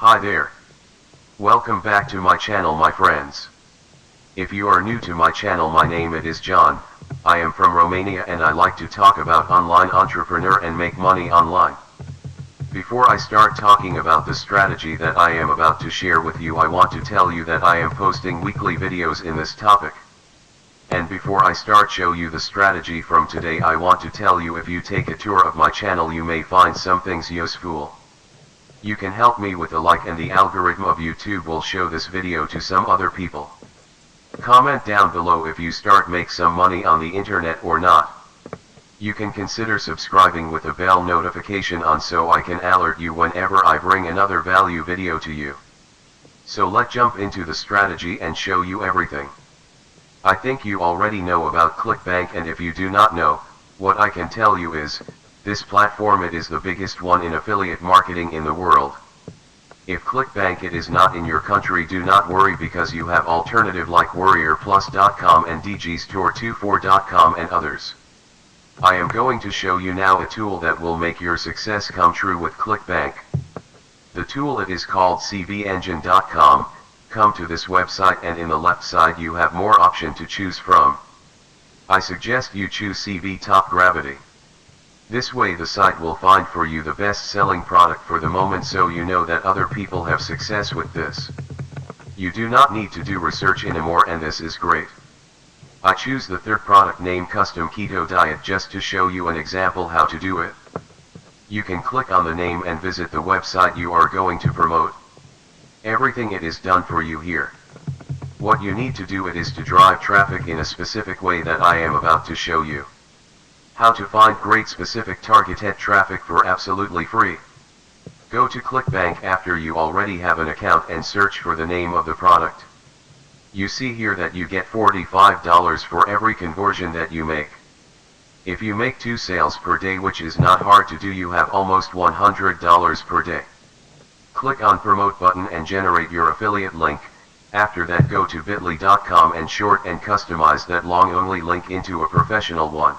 Hi there. Welcome back to my channel, my friends. If you are new to my channel, my name is John. I am from Romania and I like to talk about online entrepreneur and make money online. Before I start talking about the strategy that I am about to share with you, I want to tell you that I am posting weekly videos in this topic. And before I start show you the strategy from today, I want to tell you, if you take a tour of my channel, you may find some things useful. You can help me with a like, and the algorithm of YouTube will show this video to some other people. Comment down below if you start make some money on the internet or not. You can consider subscribing with a bell notification on so I can alert you whenever I bring another value video to you. So let's jump into the strategy and show you everything. I think you already know about ClickBank, and if you do not know, what I can tell you is, this platform, it is the biggest one in affiliate marketing in the world. If ClickBank it is not in your country, do not worry, because you have alternative like WarriorPlus.com and DGStore24.com and others. I am going to show you now a tool that will make your success come true with ClickBank. The tool, it is called CVEngine.com. Come to this website and in the left side you have more option to choose from. I suggest you choose CV Top Gravity. This way the site will find for you the best selling product for the moment, so you know that other people have success with this. You do not need to do research anymore, and this is great. I choose the third product named Custom Keto Diet just to show you an example how to do it. You can click on the name and visit the website you are going to promote. Everything it is done for you here. What you need to do it is to drive traffic in a specific way that I am about to show you. How to find great specific targeted traffic for absolutely free. Go to ClickBank after you already have an account and search for the name of the product. You see here that you get $45 for every conversion that you make. If you make 2 sales per day, which is not hard to do, you have almost $100 per day. Click on promote button and generate your affiliate link. After that, go to bit.ly.com and short and customize that long only link into a professional one.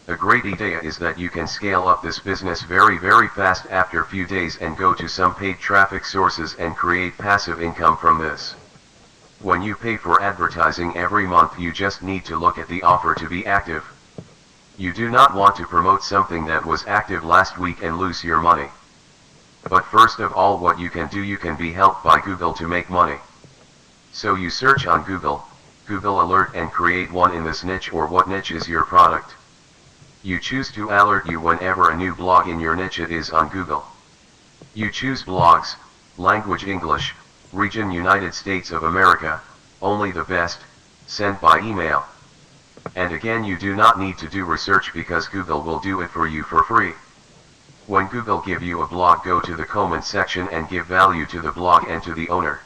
A great idea is that you can scale up this business very fast after a few days and go to some paid traffic sources and create passive income from this. When you pay for advertising every month, you just need to look at the offer to be active. You do not want to promote something that was active last week and lose your money. But first of all, what you can do, you can be helped by Google to make money. So you search on Google Alert, and create one in this niche, or what niche is your product. You choose to alert you whenever a new blog in your niche it is on Google. You choose blogs, language English, region United States of America, only the best, sent by email. And again, you do not need to do research because Google will do it for you for free. When Google give you a blog, go to the comment section and give value to the blog and to the owner.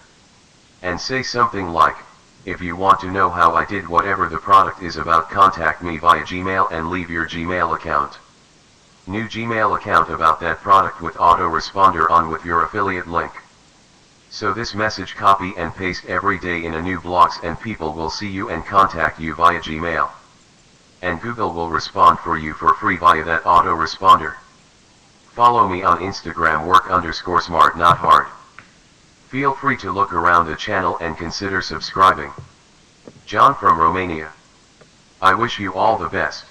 And say something like, if you want to know how I did whatever the product is about, contact me via Gmail, and leave your Gmail account. New Gmail account about that product with autoresponder on with your affiliate link. So this message copy and paste every day in a new blogs, and people will see you and contact you via Gmail. And Google will respond for you for free via that autoresponder. Follow me on Instagram, work_smart not hard. Feel free to look around the channel and consider subscribing. John from Romania. I wish you all the best.